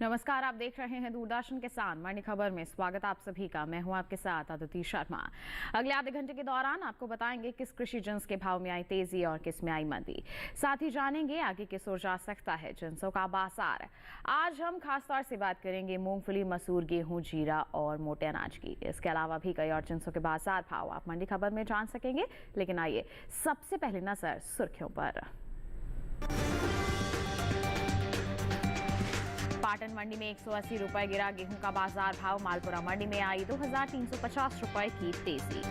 नमस्कार, आप देख रहे हैं दूरदर्शन किसान मंडी खबर में। स्वागत आप सभी का। मैं हूं आपके साथ अदिति शर्मा। अगले आधे घंटे के दौरान आपको बताएंगे किस कृषि जिन्स के भाव में आई तेजी और किस में आई मंदी। साथ ही जानेंगे आगे किस ओर जा सकता है जिन्सों का बाजार। आज हम खासतौर से बात करेंगे मूंगफली, मसूर, गेहूं, जीरा और मोटे अनाज की। इसके अलावा भी कई और जिन्सों के बाजार भाव आप मंडी खबर में जान सकेंगे। लेकिन आइए सबसे पहले नजर सुर्खियों पर। पाटन मंडी में 180 रुपए गिरा गेहूं का बाजार भाव। मालपुरा मंडी में आई 2350 रुपए की तेजी।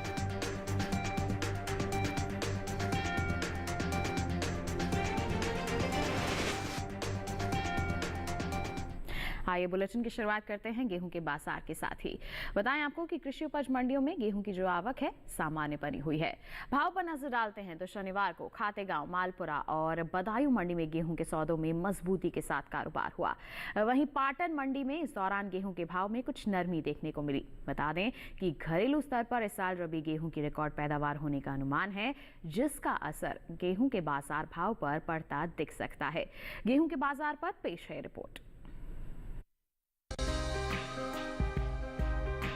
आइए बुलेटिन की शुरुआत करते हैं गेहूं के बाजार के साथ ही। बताएं आपको कि कृषि उपज मंडियों में गेहूं की जो आवक है सामान्य बनी हुई है। भाव पर नजर डालते हैं तो शनिवार को खातेगांव, मालपुरा और बदायूं मंडी में गेहूं के सौदों में मजबूती के साथ कारोबार हुआ। वहीं पाटन मंडी में इस दौरान गेहूं के भाव में कुछ नरमी देखने को मिली। बता दें कि घरेलू स्तर पर इस साल रबी गेहूं की रिकॉर्ड पैदावार होने का अनुमान है, जिसका असर गेहूं के बाजार भाव पर पड़ता दिख सकता है। गेहूं के बाजार पर पेश है रिपोर्ट।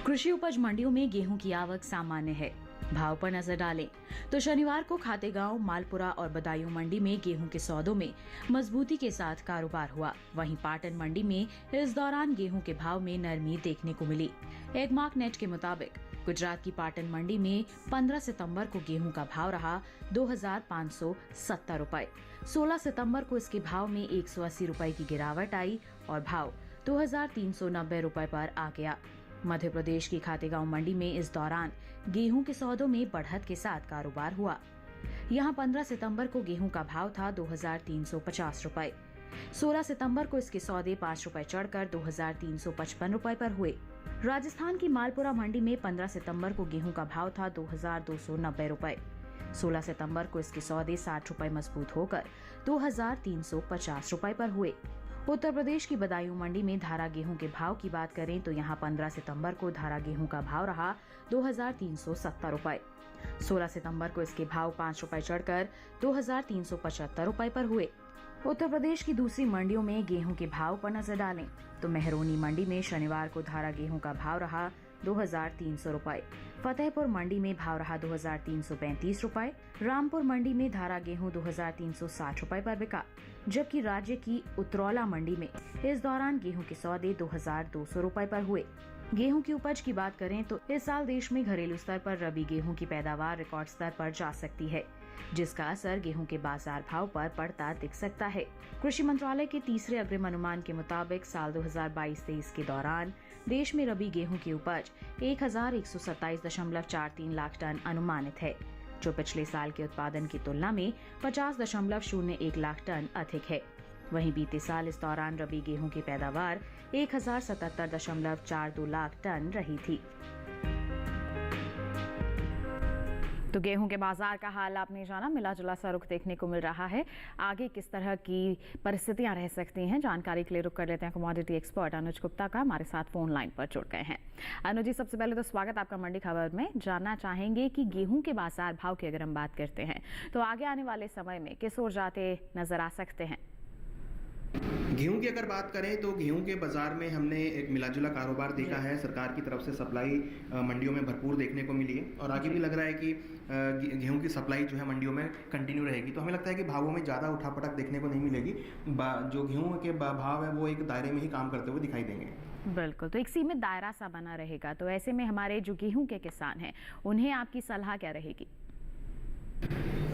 कृषि उपज मंडियों में गेहूं की आवक सामान्य है। भाव पर नजर डालें तो शनिवार को खातेगांव, मालपुरा और बदायूं मंडी में गेहूं के सौदों में मजबूती के साथ कारोबार हुआ। वहीं पाटन मंडी में इस दौरान गेहूं के भाव में नरमी देखने को मिली। एगमार्क नेट के मुताबिक गुजरात की पाटन मंडी में 15 सितंबर को गेहूं का भाव रहा 2570 रुपए। 16 सितंबर को इसके भाव में 180 रुपए की गिरावट आई और भाव 2390 रुपए पर आ गया। मध्य प्रदेश की खातेगांव मंडी में इस दौरान गेहूं के सौदों में बढ़त के साथ कारोबार हुआ। यहां 15 सितंबर को गेहूं का भाव था 2350 रुपए। 16 सितंबर को इसके सौदे 5 रुपए चढ़कर 2355 रुपए पर हुए। राजस्थान की मालपुरा मंडी में 15 सितंबर को गेहूं का भाव था 2290 रुपए। 16 सितंबर को इसके सौदे 60 रुपए मजबूत होकर 2350 रुपए पर हुए। उत्तर प्रदेश की बदायूं मंडी में धारा गेहूं के भाव की बात करें तो यहां 15 सितंबर को धारा गेहूं का भाव रहा 2370 रुपए। 16 सितंबर को इसके भाव 5 रुपए चढ़कर 2375 रुपए पर हुए। उत्तर प्रदेश की दूसरी मंडियों में गेहूं के भाव पर नजर डालें तो मेहरौनी मंडी में शनिवार को धारा गेहूं का भाव रहा 2300 रुपए। फतेहपुर मंडी में भाव रहा 2335 रुपए। रामपुर मंडी में धारा गेहूं 2360 रुपए पर बिका, जबकि राज्य की उतरौला मंडी में इस दौरान गेहूं के सौदे 2200 रुपए पर हुए। गेहूं की उपज की बात करें तो इस साल देश में घरेलू स्तर पर रबी गेहूं की पैदावार रिकॉर्ड स्तर पर जा सकती है, जिसका असर गेहूं के बाजार भाव पर पड़ता दिख सकता है। कृषि मंत्रालय के तीसरे अग्रिम अनुमान के मुताबिक साल 2022-23 के दौरान देश में रबी गेहूं की उपज 1127.43 लाख टन अनुमानित है, जो पिछले साल के उत्पादन की तुलना में 50.01 लाख टन अधिक है। वहीं बीते साल इस दौरान रबी गेहूं की पैदावार 1077.42 लाख टन रही थी। तो गेहूं के बाजार का हाल आपने जाना। मिला जुला सा रुख देखने को मिल रहा है। आगे किस तरह की परिस्थितियां रह सकती हैं, जानकारी के लिए रुक कर लेते हैं कमोडिटी एक्सपर्ट अनुज गुप्ता का। हमारे साथ फोन लाइन पर जुड़ गए हैं। अनुज जी, सबसे पहले तो स्वागत आपका मंडी खबर में। जानना चाहेंगे कि गेहूं के बाजार भाव की अगर हम बात करते हैं तो आगे आने वाले समय में किस ओर जाते नजर आ सकते हैं? गेहूं की अगर बात करें तो गेहूं के बाजार में हमने एक मिलाजुला कारोबार देखा है। सरकार की तरफ से सप्लाई मंडियों में भरपूर देखने को मिली है और आगे भी लग रहा है कि गेहूं की सप्लाई जो है मंडियों में कंटिन्यू रहेगी। तो हमें लगता है कि भावों में ज़्यादा उठापटक देखने को नहीं मिलेगी। जो गेहूं के भाव है वो एक दायरे में ही काम करते हुए दिखाई देंगे। बिल्कुल, तो एक सीमित दायरा सा बना रहेगा। तो ऐसे में हमारे जो गेहूं के किसान हैं उन्हें आपकी सलाह क्या रहेगी?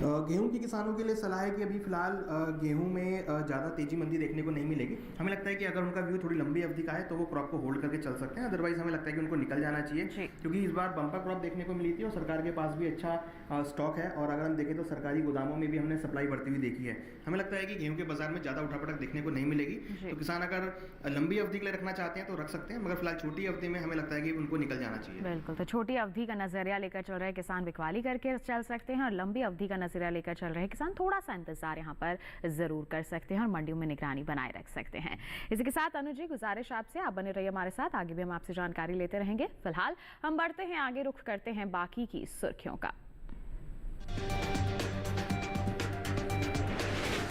गेहूं के किसानों के लिए सलाह है कि अभी फिलहाल गेहूं में ज़्यादा तेजी मंदी देखने को नहीं मिलेगी। हमें लगता है कि अगर उनका व्यू थोड़ी लंबी अवधि का है तो वो क्रॉप को होल्ड करके चल सकते हैं। अदरवाइज हमें लगता है कि उनको निकल जाना चाहिए, क्योंकि इस बार बम्पर क्रॉप देखने को मिली थी और सरकार के पास भी अच्छा स्टॉक है। और अगर हम देखें तो सरकारी गोदामों में भी हमने सप्लाई बढ़ती हुई देखी है। हमें लगता है कि गेहूं के बाजार में ज़्यादा उठापटक देखने को नहीं मिलेगी। तो किसान अगर लंबी अवधि के लिए रखना चाहते हैं तो रख सकते हैं, मगर फिलहाल छोटी अवधि में हमें लगता है कि उनको निकल जाना चाहिए। बिल्कुल, तो छोटी अवधि का नजरिया लेकर चल रहे किसान बिकवाली करके चल सकते हैं और लंबी अवधि का नजरिया लेकर चल रहे किसान थोड़ा सा इंतजार यहाँ पर जरूर कर सकते हैं और मंडियों में निगरानी बनाए रख सकते हैं। इसी के साथ अनुज जी, गुजारिश आपसे आप बने रहिए हमारे साथ। आगे भी हम आपसे जानकारी लेते रहेंगे। फिलहाल हम बढ़ते हैं आगे, रुख करते हैं बाकी की सुर्खियों का।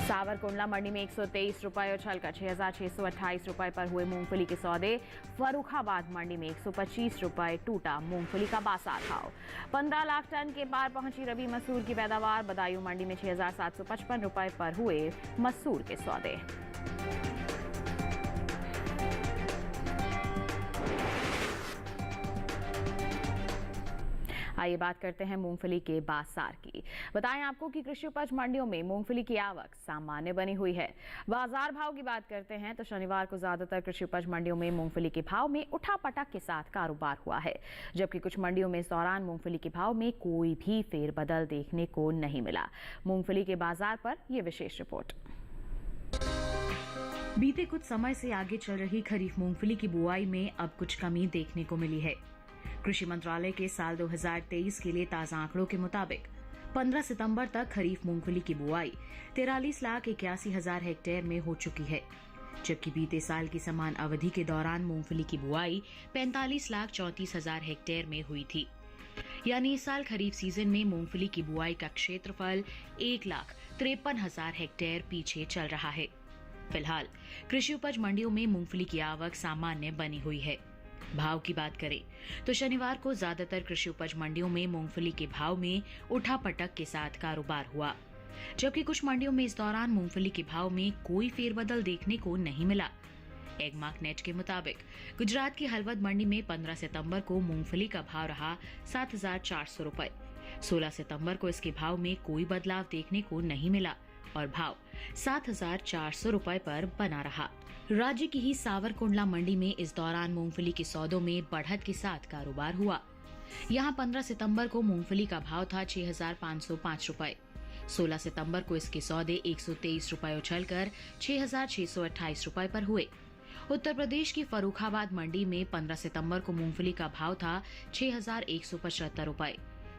सावरकुंडला मंडी में 123 रुपए उछलकर 6,628 रुपए पर हुए मूंगफली के सौदे। फर्रुखाबाद मंडी में 125 रुपए टूटा मूंगफली का बाजार भाव। 15 लाख टन के पार पहुंची रबी मसूर की पैदावार। बदायूं मंडी में 6,755 रुपए पर हुए मसूर के सौदे। आइए बात करते हैं मूंगफली के बाजार की। बताएं आपको कि कृषि उपज मंडियों में मूंगफली की आवक सामान्य बनी हुई है। बाजार भाव की बात करते हैं तो शनिवार को ज्यादातर कृषि उपज मंडियों में मूंगफली के भाव में उठापटक के साथ कारोबार हुआ है, जबकि कुछ मंडियों में इस दौरान मूंगफली के भाव में कोई भी फेरबदल देखने को नहीं मिला। मूंगफली के बाजार पर यह विशेष रिपोर्ट। बीते कुछ समय से आगे चल रही खरीफ मूंगफली की बुआई में अब कुछ कमी देखने को मिली है। कृषि मंत्रालय के साल 2023 के लिए ताजा आंकड़ों के मुताबिक 15 सितंबर तक खरीफ मूंगफली की बुआई 43,81,000 हेक्टेयर में हो चुकी है, जबकि बीते साल की समान अवधि के दौरान मूंगफली की बुआई 45,34,000 हेक्टेयर में हुई थी। यानी इस साल खरीफ सीजन में मूंगफली की बुआई का क्षेत्रफल 1,53,000 हेक्टेयर पीछे चल रहा है। फिलहाल कृषि उपज मंडियों में मूंगफली की आवक सामान्य बनी हुई है। भाव की बात करें तो शनिवार को ज्यादातर कृषि उपज मंडियों में मूंगफली के भाव में उठापटक के साथ कारोबार हुआ, जबकि कुछ मंडियों में इस दौरान मूंगफली के भाव में कोई फेरबदल देखने को नहीं मिला। एगमार्कनेट के मुताबिक गुजरात की हलवद मंडी में 15 सितंबर को मूंगफली का भाव रहा 7,400 रुपए। 16 सितंबर को इसके भाव में कोई बदलाव देखने को नहीं मिला और भाव 7,400 रुपए पर बना रहा। राज्य की ही सावरकुंडला मंडी में इस दौरान मूंगफली के सौदों में बढ़त के साथ कारोबार हुआ। यहां 15 सितंबर को मूंगफली का भाव था 6,505 रुपए। 16 सितंबर को इसके सौदे 123 रुपए उछलकर 6,628 रुपए पर हुए। उत्तर प्रदेश की फर्रुखाबाद मंडी में 15 सितंबर को मूंगफली का भाव था 6,175 रुपए।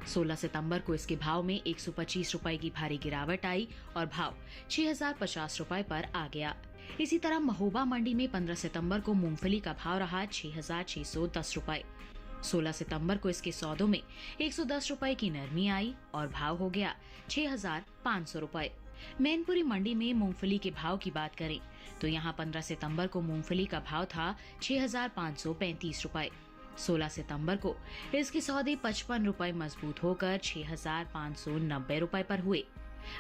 16 सितंबर को इसके भाव में 125 रुपए की भारी गिरावट आई और भाव 6,050 रुपए पर आ गया। इसी तरह महोबा मंडी में 15 सितंबर को मूंगफली का भाव रहा 6,610 रुपए। 16 सितंबर को इसके सौदों में 110 रुपए की नरमी आई और भाव हो गया 6,500 रुपए। मैनपुरी मंडी में मूंगफली के भाव की बात करें तो यहां 15 सितंबर को मूंगफली का भाव था 6,535 रुपए। 16 सितंबर को इसके सौदे 55 रुपए मजबूत होकर 6,590 रुपए पर हुए।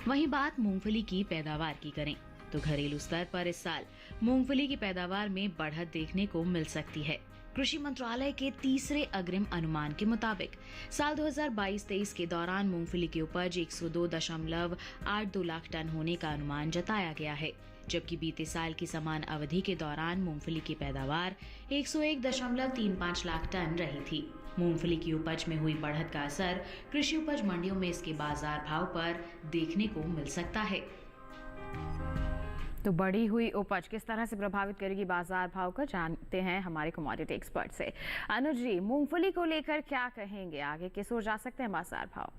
वहीं बात मूंगफली की पैदावार की करें तो घरेलू स्तर पर इस साल मूंगफली की पैदावार में बढ़त देखने को मिल सकती है। कृषि मंत्रालय के तीसरे अग्रिम अनुमान के मुताबिक साल 2022-23 के दौरान मूंगफली की उपज 102.82 लाख टन होने का अनुमान जताया गया है, जबकि बीते साल की समान अवधि के दौरान मूंगफली की पैदावार 101.35 लाख टन रही थी। मूंगफली की उपज में हुई बढ़त का असर कृषि उपज मंडियों में इसके बाजार भाव पर देखने को मिल सकता है। तो बढ़ी हुई उपज किस तरह से प्रभावित करेगी बाजार भाव को, जानते हैं हमारे कमोडिटी एक्सपर्ट से। अनुज जी, मूंगफली को लेकर क्या कहेंगे, आगे किस ओर जा सकते हैं बाजार भाव?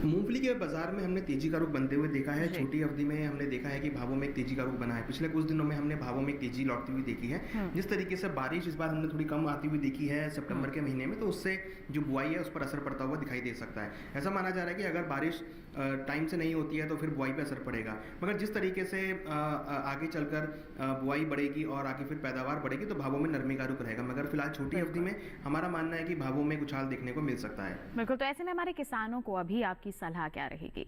मूंगफली के बाजार में हमने तेजी का रुख बनते हुए देखा है। छोटी अवधि में हमने देखा है कि भावों में एक तेजी का रुख बना है। पिछले कुछ दिनों में हमने भावों में एक तेजी लौटती हुई देखी है। जिस तरीके से बारिश इस बार हमने थोड़ी कम आती हुई देखी है सितंबर के महीने में, तो उससे जो बुआई है उस पर असर पड़ता हुआ दिखाई दे सकता है। ऐसा माना जा रहा है कि अगर बारिश टाइम से नहीं होती है तो फिर बुआई पर असर पड़ेगा, मगर जिस तरीके से आगे चलकर बुआई बढ़ेगी और आगे फिर पैदावार बढ़ेगी तो भावों में नरमी का रुख रहेगा। मगर फिलहाल छोटी अवधि में हमारा मानना है कि भावों में उछाल देखने को मिल सकता है। बिल्कुल, तो ऐसे में हमारे किसानों को अभी आपकी सलाह क्या रहेगी?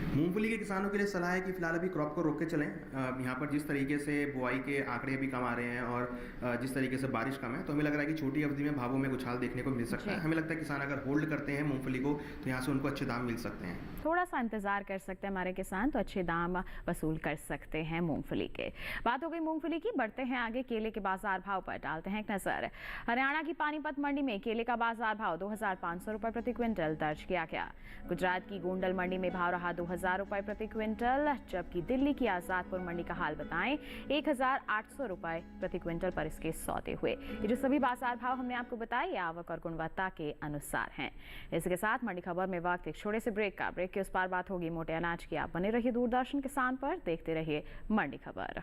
मूंगफली के किसानों के लिए सलाह है कि फिलहाल अभी क्रॉप को रोक के चलें। यहाँ पर जिस तरीके से बुआई के आंकड़े भी कम आ रहे हैं और जिस तरीके से बारिश कम है, तो हमें लग रहा है कि छोटी अवधि में भावों में उछाल देखने को मिल सकता है। हमें लगता है किसान अगर होल्ड करते हैं मूंगफली को तो यहाँ से उनको अच्छे दाम मिल सकते हैं। थोड़ा सा इंतजार कर सकते हैं हमारे किसान, तो अच्छे दाम वसूल कर सकते हैं मूंगफली के। बात हो गई मूंगफली की, बढ़ते हैं आगे केले के बाजार भाव पर, डालते हैं एक नजर। हरियाणा की पानीपत मंडी में केले का बाजार भाव 2,500 रुपए प्रति क्विंटल दर्ज किया गया। गुजरात की गोंडल मंडी में भाव रहा 2,000 रुपए प्रति क्विंटल, जबकि दिल्ली की आजादपुर मंडी का हाल बताएं 1,800 रुपए प्रति क्विंटल पर इसके सौदे हुए। ये जो सभी बाजार भाव हमने आपको बताए, ये आवक और गुणवत्ता के अनुसार हैं। इसके साथ मंडी खबर में वक्त एक छोटे से ब्रेक का। ब्रेक के उस पार बात होगी मोटे अनाज की। आप बने रहिए दूरदर्शन किसान पर, देखते रहिए मंडी खबर।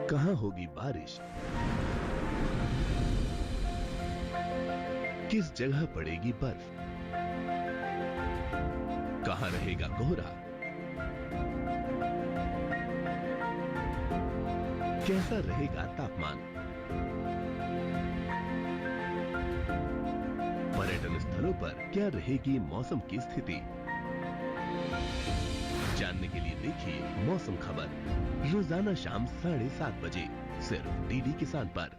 कहाँ होगी बारिश, किस जगह पड़ेगी बर्फ, कहाँ रहेगा कोहरा, कैसा रहेगा तापमान। पर्यटन स्थलों पर क्या रहेगी मौसम की स्थिति, जानने के लिए देखिए मौसम खबर रोजाना शाम 7:30 बजे सिर्फ डीडी किसान पर।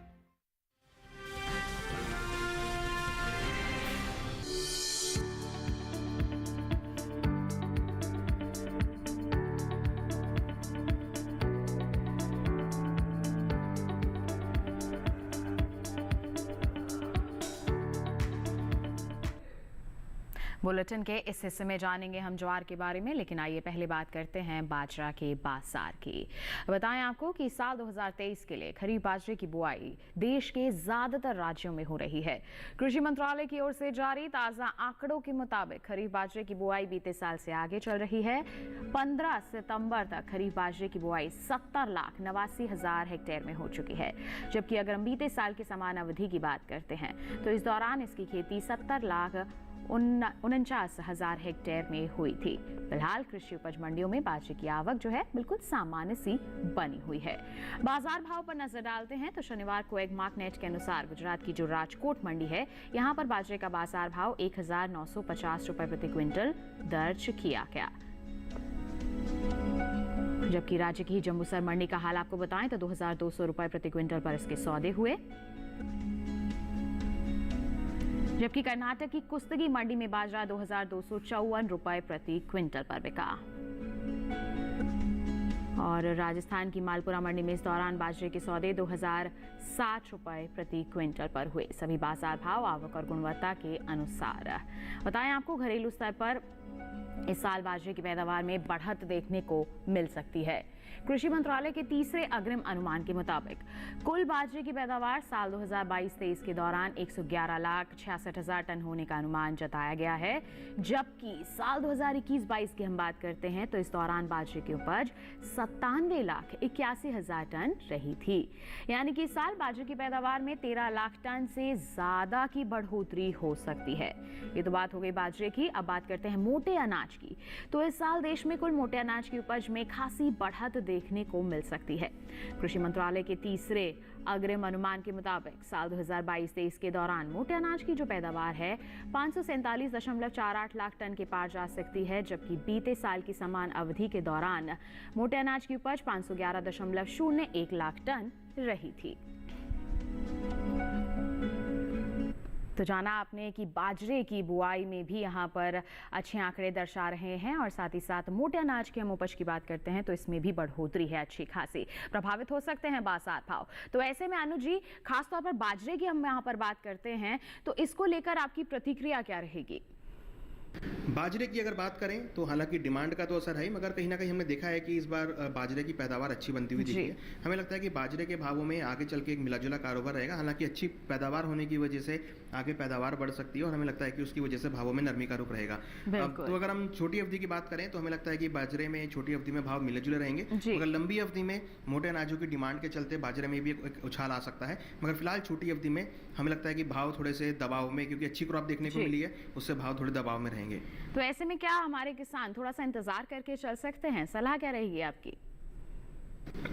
बुलेटिन के इस हिस्से में जानेंगे हम ज्वार के बारे में, लेकिन आइए पहले बात करते हैं बाजरा के बाजार की। बताएं आपको कि साल 2023 के लिए खरीफ बाजरे की बुआई देश के ज्यादातर राज्यों में हो रही है। कृषि मंत्रालय की ओर से जारी ताजा आंकड़ों के मुताबिक खरीफ बाजरे की बुआई बीते साल से आगे चल रही है। 15 सितंबर तक खरीफ बाजरे की बुआई 70,89,000 हेक्टेयर में हो चुकी है, जबकि अगर हम बीते साल की समान अवधि की बात करते हैं तो इस दौरान इसकी खेती 70,49,000 हेक्टेयर में हुई थी। फिलहाल कृषि उपज मंडियों में बाजरे की आवक जो है बिल्कुल सामान्य सी बनी हुई है। बाजार भाव पर नजर डालते हैं तो शनिवार को एगमार्कनेट के अनुसार गुजरात की जो राजकोट मंडी है, यहां पर बाजरे का बाजार भाव 1,950 रुपए प्रति क्विंटल दर्ज किया गया। जबकि राज्य की जम्बूसर मंडी का हाल आपको बताएं तो 2,200 रुपए प्रति क्विंटल पर इसके सौदे हुए। जबकि कर्नाटक की कुस्तगी मंडी में बाजरा 2,254 रुपए प्रति क्विंटल पर बिका। और राजस्थान की मालपुरा मंडी में इस दौरान बाजरे के सौदे 2,060 रुपए प्रति क्विंटल पर हुए। सभी बाजार भाव आवक और गुणवत्ता के अनुसार। बताएं आपको घरेलू स्तर पर इस साल बाजरे की पैदावार में बढ़त देखने को मिल सकती है। कृषि मंत्रालय के तीसरे अग्रिम अनुमान के मुताबिक कुल बाजरे की पैदावार साल 2022-23 के दौरान 111,66,000 टन होने का अनुमान जताया गया है, जबकि साल 2021-22 की हम बात करते हैं तो इस दौरान बाजरे की उपज 97,81,000 टन रही थी। यानी कि इस साल बाजरे की पैदावार में 13 लाख टन से ज्यादा की बढ़ोतरी हो सकती है। ये तो बात हो गई बाजरे की। अब बात करते हैं मोटे अनाज की। तो इस साल देश में कुल मोटे अनाज की उपज में खासी बढ़त देखने को मिल सकती है। कृषि मंत्रालय के तीसरे अग्रिम अनुमान के मुताबिक साल 2022-23 के दौरान मोटे अनाज की जो पैदावार है 547.48 लाख टन के पार जा सकती है, जबकि बीते साल की समान अवधि के दौरान मोटे अनाज की उपज 511.01 लाख टन रही थी। तो जाना आपने कि बाजरे की बुआई में भी यहाँ पर अच्छे आंकड़े दर्शा रहे हैं, और साथ ही साथ मोटे अनाज की हम उपज की बात करते हैं तो इसमें भी बढ़ोतरी है अच्छी खासी। प्रभावित हो सकते हैं बाजार भाव। तो ऐसे में अनु जी, खासतौर पर बाजरे की हम यहाँ पर बात करते हैं तो इसको लेकर आपकी प्रतिक्रिया क्या रहेगी? बाजरे की अगर बात करें तो हालांकि डिमांड का तो असर है, मगर कहीं ना कहीं हमने देखा है कि इस बार बाजरे की पैदावार अच्छी बनती हुई दिखी है। हमें लगता है कि बाजरे के भावों में आगे चल के एक मिलाजुला कारोबार रहेगा। हालांकि अच्छी पैदावार होने की वजह से आगे पैदावार बढ़ सकती है और हमें लगता है कि उसकी वजह से भावों में नरमी का रूप रहेगा। तो अगर हम छोटी अवधि की बात करें तो हमें लगता है कि बाजरे में छोटी अवधि में भाव मिले जुले रहेंगे, मगर लंबी अवधि में मोटे अनाजों की डिमांड के चलते बाजरे में भी एक उछाल आ सकता है। मगर फिलहाल छोटी अवधि में हमें लगता है कि भाव थोड़े से दबाव में, क्योंकि अच्छी क्रॉप देखने को मिली है, उससे भाव थोड़े दबाव में रहेंगे। तो ऐसे में क्या हमारे किसान थोड़ा सा इंतजार करके चल सकते हैं? सलाह क्या रहेगी आपकी?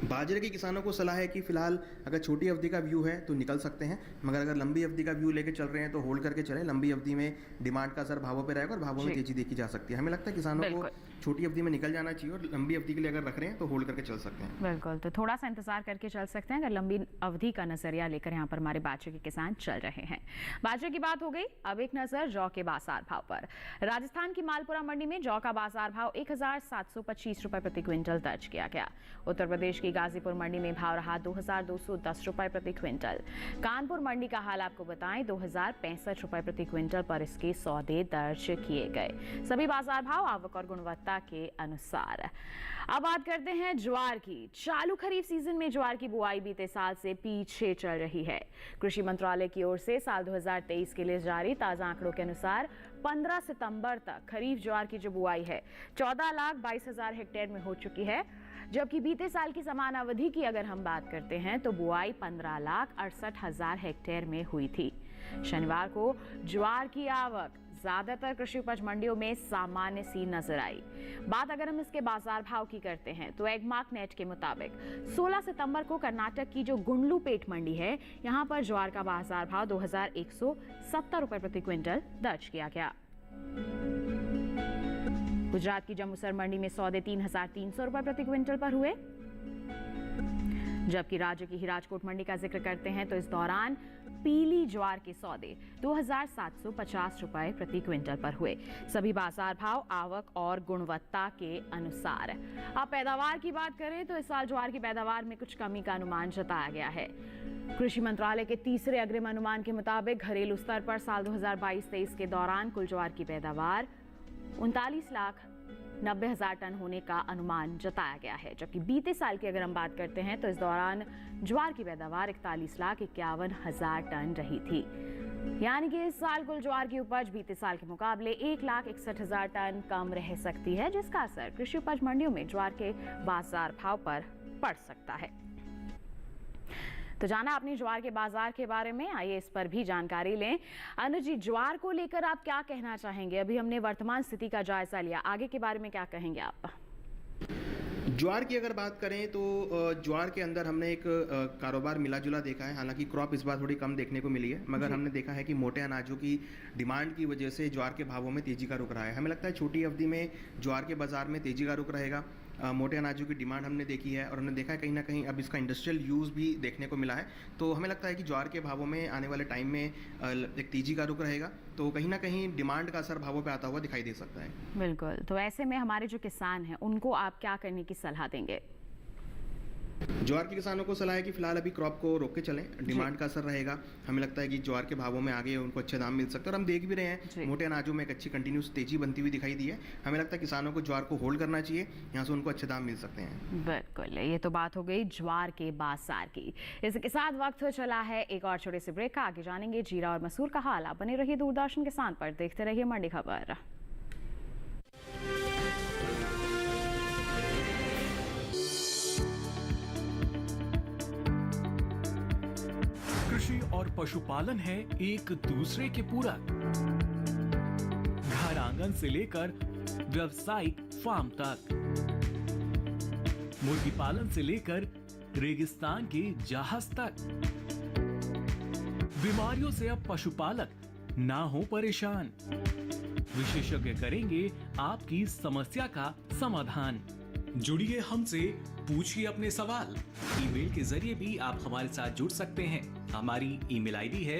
बाजरे के किसानों को सलाह है कि फिलहाल अगर छोटी अवधि का व्यू है तो निकल सकते हैं, मगर अगर लंबी अवधि का व्यू लेके चल रहे हैं तो होल्ड करके चलें। लंबी अवधि में डिमांड का असर भावों पे रहेगा और भावों में तेजी देखी जा सकती है। हमें लगता है किसानों को छोटी अवधि में निकल जाना चाहिए और लंबी अवधि के लिए अगर रख रहे हैं तो होल्ड करके चल सकते हैं। बिल्कुल, तो थोड़ा सा इंतजार करके चल सकते हैं अगर लंबी अवधि का नजरिया लेकर यहाँ पर हमारे बाजरे के किसान चल रहे हैं। बाजरे की बात हो गई, अब एक नजर जौ के बाजार भाव पर। राजस्थान की मालपुरा मंडी में जौ का बाजार भाव 1,725 रुपए प्रति क्विंटल दर्ज किया गया। उत्तर प्रदेश की गाजीपुर मंडी में भाव रहा 2,210 रुपए प्रति क्विंटल। कानपुर मंडी का हाल आपको बताएं 2,065 रुपए प्रति क्विंटल पर इसके सौदे दर्ज किए गए। सभी बाजार भाव आवक और गुणवत्ता के अनुसार। अब बात करते हैं ज्वार की। चालू खरीफ सीजन में ज्वार की बुआई बीते साल से पीछे चल रही है। कृषि मंत्रालय की ओर से साल 2023 के लिए जारी ताजा आंकड़ों के अनुसार 15 सितंबर तक खरीफ ज्वार की जो बुआई है 14,22,000 हेक्टेयर में हो चुकी है, जबकि बीते साल की समान अवधि की अगर हम बात करते हैं तो बुआई 15,68,000 हेक्टेयर में हुई थी। शनिवार को ज्वार की आवक ज्यादातर कृषि उपज मंडियों में सामान्य सी नजर आई। बात अगर हम इसके बाजार भाव की करते हैं तो एगमार्क नेट के मुताबिक 16 सितंबर को कर्नाटक की जो गुंडलुपेट मंडी है, यहां पर ज्वार का बाजार भाव 2,170 रुपए प्रति क्विंटल दर्ज किया गया। गुजरात की जम्मूसर मंडी में सौदे 3,300 रुपए प्रति क्विंटल पर हुए। जबकि राज्य की ही राजकोट मंडी का जिक्र करते हैं तो इस दौरान पीली ज्वार के सौदे 2,750 रुपए प्रति क्विंटल पर हुए। सभी बाजार भाव आवक और गुणवत्ता के अनुसार। अब पैदावार की बात करें तो इस साल ज्वार की पैदावार में कुछ कमी का अनुमान जताया गया है। कृषि मंत्रालय के तीसरे अग्रिम अनुमान के मुताबिक घरेलू स्तर पर साल 2022-23 के दौरान कुल ज्वार की पैदावार 39,90,000 टन होने का अनुमान जताया गया है। जबकि बीते साल की अगर हम बात करते हैं तो इस दौरान ज्वार की पैदावार 41,51,000 टन रही थी। यानी कि इस साल कुल ज्वार की उपज बीते साल के मुकाबले 1,61,000 टन कम रह सकती है, जिसका असर कृषि उपज मंडियों में ज्वार के बाजार भाव पर पड़ सकता है। तो जाना आपने ज्वार के बाजार के बारे में, आइए इस पर भी जानकारी लें। अनुज जी, ज्वार को लेकर आप क्या कहना चाहेंगे? अभी हमने वर्तमान स्थिति का जायजा लिया, आगे के बारे में क्या कहेंगे आप? ज्वार की अगर बात करें तो ज्वार के अंदर हमने एक कारोबार मिला जुला देखा है। हालांकि क्रॉप इस बार थोड़ी कम देखने को मिली है, मगर हमने देखा है कि मोटे अनाजों की डिमांड की वजह से ज्वार के भावों में तेजी का रुख रहा है। हमें लगता है छोटी अवधि में ज्वार के बाजार में तेजी का रुख रहेगा। मोटे अनाजों की डिमांड हमने देखी है और हमने देखा है कहीं ना कहीं अब इसका इंडस्ट्रियल यूज़ भी देखने को मिला है। तो हमें लगता है कि ज्वार के भावों में आने वाले टाइम में एक तेजी का रुख रहेगा, तो कहीं ना कहीं डिमांड का असर भावों पे आता हुआ दिखाई दे सकता है। बिल्कुल। तो ऐसे में हमारे जो किसान हैं उनको आप क्या करने की सलाह देंगे? ज्वार के किसानों को सलाह है कि फिलहाल अभी क्रॉप को रोक के चलें, डिमांड का असर रहेगा। हमें लगता है कि ज्वार के भावों में आगे उनको अच्छे दाम मिल सकते हैं और हम देख भी रहे हैं मोटे अनाजों में एक अच्छी कंटिन्यूस तेजी बनती हुई दिखाई दी है। हमें लगता है किसानों को ज्वार को होल्ड करना चाहिए, यहाँ से उनको अच्छे दाम मिल सकते हैं। बिल्कुल, ये तो बात हो गई ज्वार के बाजार की। इसके साथ वक्त हो चला है एक और छोटे से ब्रेक का। आगे जानेंगे जीरा और मसूर का हाल। आप बने रहिए दूरदर्शन किसान पर, देखते रहिए मंडी खबर। कृषि और पशुपालन है एक दूसरे के पूरक। घर आंगन से लेकर व्यावसायिक फार्म तक, मुर्गी पालन से लेकर रेगिस्तान के जहाज तक। बीमारियों से अब पशुपालक ना हो परेशान। विशेषज्ञ करेंगे आपकी समस्या का समाधान। जुड़िए हमसे, पूछिए अपने सवाल। ईमेल के जरिए भी आप हमारे साथ जुड़ सकते हैं। हमारी ईमेल आईडी है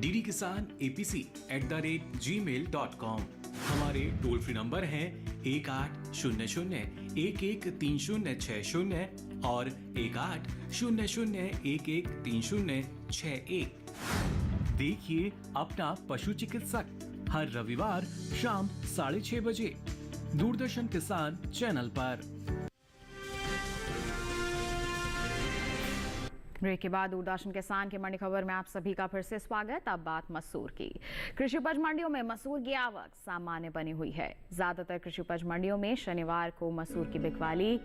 ddkisanapc@gmail.com। हमारे टोल फ्री नंबर हैं 1800-113060 और 1800-113061। देखिए अपना पशु चिकित्सक हर रविवार शाम 6:30 बजे दूरदर्शन किसान चैनल पर। ब्रेक के बाद दूरदर्शन किसान के मंडी खबर में आप सभी का फिर से स्वागत। अब बात मसूर की। कृषि उपज मंडियों में मसूर की आवक सामान्य बनी हुई है। ज्यादातर कृषि उपज मंडियों में शनिवार को मसूर की बिकवाली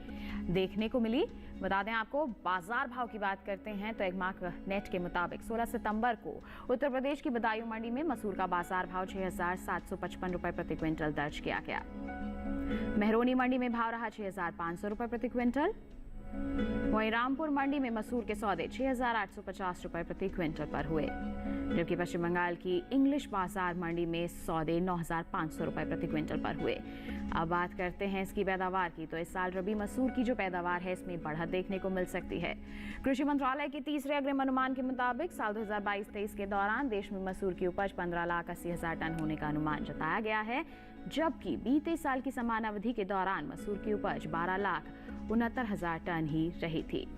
देखने को मिली। बता दें आपको, बाजार भाव की बात करते हैं तो एगमार्क नेट के मुताबिक 16 सितंबर को उत्तर प्रदेश की बदायूं मंडी में मसूर का बाजार भाव 6,755 रुपए प्रति क्विंटल दर्ज किया गया। मेहरोनी मंडी में भाव रहा 6,500 रुपए प्रति क्विंटल। वहीं रामपुर मंडी में मसूर के सौदे 6,850 रुपए प्रति क्विंटल पर हुए। जबकि पश्चिम बंगाल की इंग्लिश बाजार मंडी में सौदे 9,500 रुपए प्रति क्विंटल पर हुए। अब बात करते हैं इसकी पैदावार की, तो इस साल रबी मसूर की जो पैदावार है इसमें बढ़त देखने को मिल सकती है। कृषि मंत्रालय के तीसरे अग्रिम अनुमान के मुताबिक साल 2022-23 के दौरान देश में मसूर की उपज 15,80,000 टन होने का अनुमान जताया गया है। जबकि बीते साल की समान अवधि के दौरान मसूर की उपज 12,69,000 टन ही रही थी।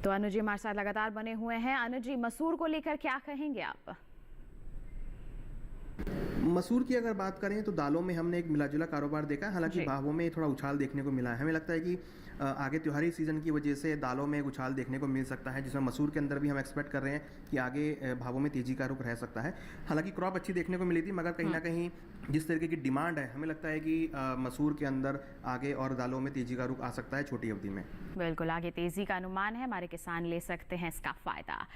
तो अनुज जी हमारे साथ लगातार बने हुए हैं। अनुज जी, मसूर को लेकर क्या कहेंगे आप? मसूर की अगर बात करें तो दालों में हमने एक मिला जुला कारोबार देखा है। हालांकि भावों में थोड़ा उछाल देखने को मिला है। हमें लगता है कि आगे त्योहारी सीजन की वजह से दालों में एक उछाल देखने को मिल सकता है, जिसमें मसूर के अंदर भी हम एक्सपेक्ट कर रहे हैं कि आगे भावों में तेजी का रुख रह सकता है। हालांकि क्रॉप अच्छी देखने को मिली थी, मगर कहीं ना कहीं जिस तरीके की डिमांड है, हमें लगता है कि मसूर के अंदर आगे और दालों में तेजी का रुख आ सकता है छोटी अवधि में। बिल्कुल, आगे तेजी का अनुमान है, हमारे किसान ले सकते हैं इसका फायदा।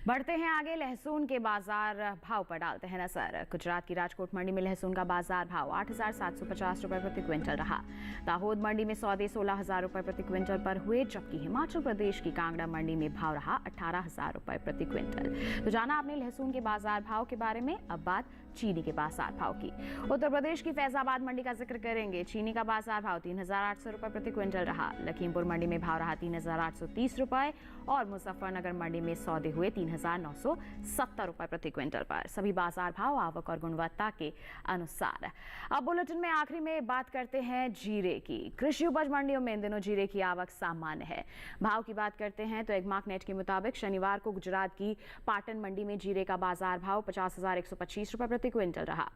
बढ़ते हैं आगे, लहसुन के बाजार भाव पर डालते हैं नजर। गुजरात की राजकोट मंडी में लहसुन का बाजार भाव 8,750 रुपए प्रति क्विंटल रहा। दाहोद मंडी में सौदे 16,000 रुपए प्रति क्विंटल पर हुए, जबकि हिमाचल प्रदेश की कांगड़ा मंडी में भाव रहा 18,000 रुपए प्रति क्विंटल। तो जाना आपने लहसुन के बाजार भाव के बारे में, अब बात चीनी के बाजार भाव की। उत्तर प्रदेश की फैजाबाद मंडी का जिक्र करेंगे। चीनी का बाजार भाव 3,800 रुपए प्रति क्विंटल रहा। लखीमपुर मंडी में भाव रहा 3,830 रुपए और मुजफ्फरनगर मंडी में सौदे हुए 3,970 रुपए प्रति क्विंटल पर। सभी बाजार भाव आवक और गुणवत्ता के अनुसार। अब बुलेटिन में आखिरी में बात करते हैं जीरे की। कृषि उपज मंडियों में इन दिनों जीरे की आवक सामान्य है। भाव की बात करते हैं तो एग्मार्क नेट के मुताबिक शनिवार को गुजरात की पाटन मंडी में जीरे का बाजार भाव 50,125 रुपए प्रति क्विंटल रहा।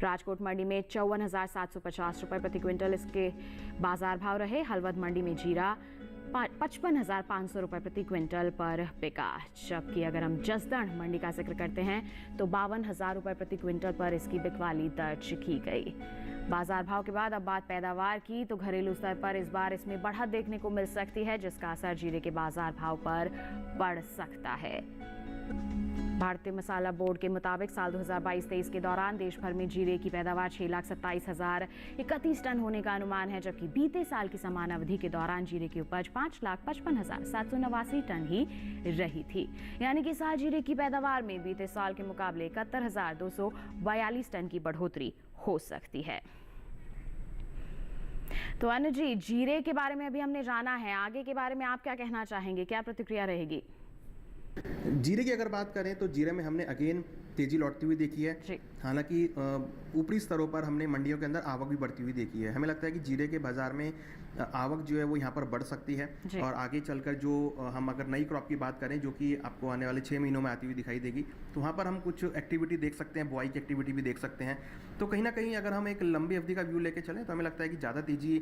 राजकोट मंडी में 54,750 रुपए प्रति क्विंटल इसके बाजार भाव रहे। हलवद मंडी में जीरा 55,500 रुपए प्रति क्विंटल पर बिका, जबकि अगर हम जसदण मंडी का जिक्र करते हैं तो 52,000 रुपए प्रति क्विंटल पर इसकी बिकवाली दर्ज की गई। बाजार भाव के बाद अब बात पैदावार की, तो घरेलू स्तर पर इस बार इसमें बढ़त देखने को मिल सकती है, जिसका असर जीरे के बाजार भाव पर पड़ सकता है। भारतीय मसाला बोर्ड के मुताबिक साल 2022-23 के दौरान देश भर में जीरे की पैदावार 6,27,031 टन होने का अनुमान है, जबकि बीते साल की समान अवधि के दौरान जीरे की उपज 5,55,789 टन ही रही थी। यानी कि साल जीरे की पैदावार में बीते साल के मुकाबले 71,242 टन की बढ़ोतरी हो सकती है। तो अनु जी, जीरे के बारे में अभी हमने जाना है, आगे के बारे में आप क्या कहना चाहेंगे, क्या प्रतिक्रिया रहेगी? जीरे की अगर बात करें तो जीरे में हमने अगेन तेजी लौटती हुई देखी है। हालांकि ऊपरी स्तरों पर हमने मंडियों के अंदर आवक भी बढ़ती हुई देखी है। हमें लगता है कि जीरे के बाजार में आवक जो है वो यहाँ पर बढ़ सकती है, और आगे चलकर जो हम अगर नई क्रॉप की बात करें जो कि आपको आने वाले 6 महीनों में आती हुई दिखाई देगी, तो वहाँ पर हम कुछ एक्टिविटी देख सकते हैं, बुआई की एक्टिविटी भी देख सकते हैं। तो कहीं ना कहीं अगर हम एक लंबी अवधि का व्यू लेके चलें तो हमें लगता है कि ज़्यादा तेजी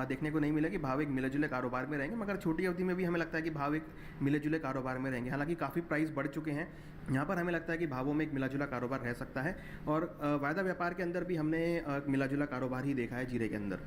देखने को नहीं मिलेगी। भाव एक मिले जुले कारोबार में रहेंगे, मगर छोटी अवधि में भी हमें लगता है कि भाव एक मिले जुले कारोबार में रहेंगे। हालांकि काफ़ी प्राइस बढ़ चुके हैं, यहाँ पर हमें लगता है कि भावों में एक मिला जुला कारोबार रह सकता है, और वायदा व्यापार के अंदर भी हमने मिला जुला कारोबार ही देखा है जीरे के अंदर।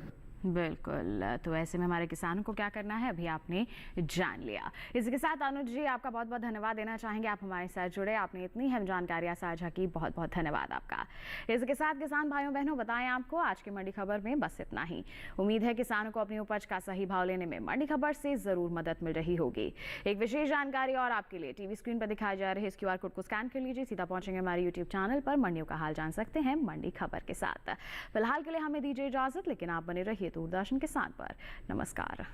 बिल्कुल, तो ऐसे में हमारे किसानों को क्या करना है अभी आपने जान लिया। इसी के साथ अनुज जी, आपका बहुत बहुत धन्यवाद देना चाहेंगे, आप हमारे साथ जुड़े, आपने इतनी अहम जानकारियां साझा की, बहुत बहुत धन्यवाद आपका। इसके साथ किसान भाइयों बहनों, बताएं आपको आज की मंडी खबर में बस इतना ही। उम्मीद है किसानों को अपनी उपज का सही भाव लेने में मंडी खबर से जरूर मदद मिल रही होगी। एक विशेष जानकारी और आपके लिए, टीवी स्क्रीन पर दिखाए जा रहे इस QR कोड को स्कैन कर लीजिए, सीधा पहुंचेंगे हमारे YouTube चैनल पर, मंडियों का हाल जान सकते हैं मंडी खबर के साथ। फिलहाल के लिए हमें दीजिए इजाजत, लेकिन आप बने रहिए दूरदर्शन के साथ पर। नमस्कार।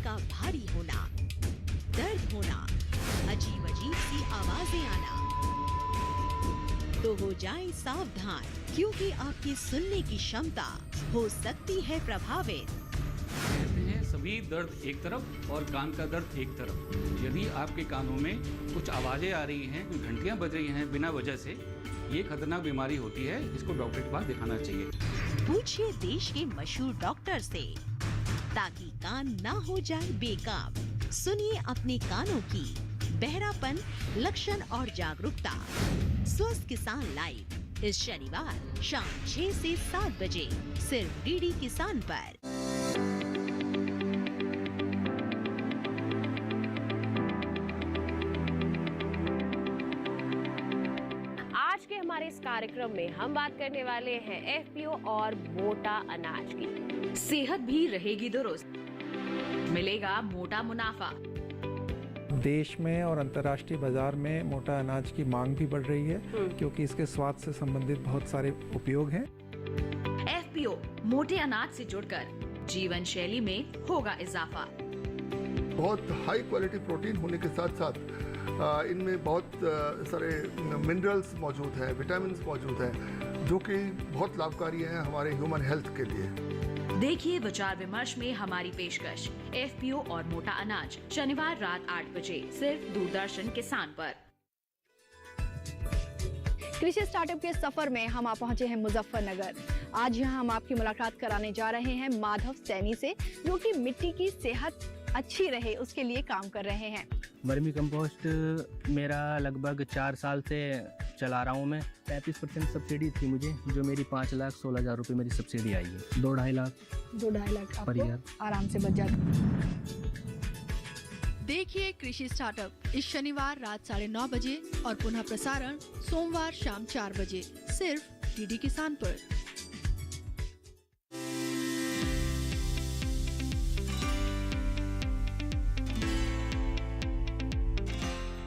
भारी होना, दर्द होना, अजीब अजीब सी आवाजें आना, तो हो जाएं सावधान, क्योंकि आपकी सुनने की क्षमता हो सकती है प्रभावित। कहते हैं सभी दर्द एक तरफ और कान का दर्द एक तरफ। यदि आपके कानों में कुछ आवाजें आ रही हैं, कुछ घंटियां बज रही हैं बिना वजह से, ये खतरनाक बीमारी होती है, इसको डॉक्टर के पास दिखाना चाहिए। पूछिए देश के मशहूर डॉक्टर से, ताकि कान ना हो जाए बेकाम। सुनिए अपने कानों की बहरापन, लक्षण और जागरूकता। स्वस्थ किसान लाइव इस शनिवार शाम 6 से 7 बजे सिर्फ डीडी किसान पर। हमारे इस कार्यक्रम में हम बात करने वाले हैं FPO और मोटा अनाज की। सेहत भी रहेगी दुरुस्त, मिलेगा मोटा मुनाफा, देश में और अंतर्राष्ट्रीय बाजार में मोटा अनाज की मांग भी बढ़ रही है, क्योंकि इसके स्वाद से संबंधित बहुत सारे उपयोग हैं। FPO मोटे अनाज से जुड़कर जीवन शैली में होगा इजाफा। बहुत हाई क्वालिटी प्रोटीन होने के साथ साथ इनमें बहुत सारे मिनरल्स मौजूद हैं, विटामिन मौजूद हैं, जो कि बहुत लाभकारी हैं हमारे ह्यूमन हेल्थ के लिए। देखिए विचार विमर्श में हमारी पेशकश FPO और मोटा अनाज, शनिवार रात 8 बजे सिर्फ दूरदर्शन किसान पर। कृषि स्टार्टअप के सफर में हम आप पहुंचे हैं मुजफ्फरनगर। आज यहाँ हम आपकी मुलाकात कराने जा रहे हैं माधव सैनी से, जो कि मिट्टी की सेहत अच्छी रहे उसके लिए काम कर रहे हैं। वर्मी कंपोस्ट मेरा लगभग 4 साल से चला रहा हूँ मैं। 35% सब्सिडी थी मुझे, जो मेरी 5,16,000 रुपये मेरी सब्सिडी आई है। 2-2.5 लाख पर ईयर आराम से बच जाता। देखिए कृषि स्टार्टअप इस शनिवार रात 9:30 बजे और पुनः प्रसारण सोमवार शाम 4 बजे सिर्फ डीडी किसान पर।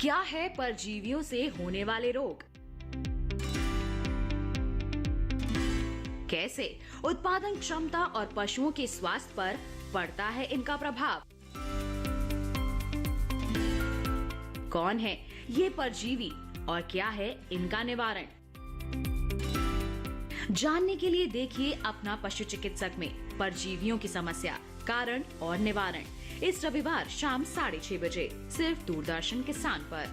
क्या है परजीवियों से होने वाले रोग? कैसे उत्पादन क्षमता और पशुओं के स्वास्थ्य पर पड़ता है इनका प्रभाव? कौन है ये परजीवी और क्या है इनका निवारण? जानने के लिए देखिए अपना पशु चिकित्सक में परजीवियों की समस्या, कारण और निवारण, इस रविवार शाम 6:30 बजे सिर्फ दूरदर्शन किसान पर।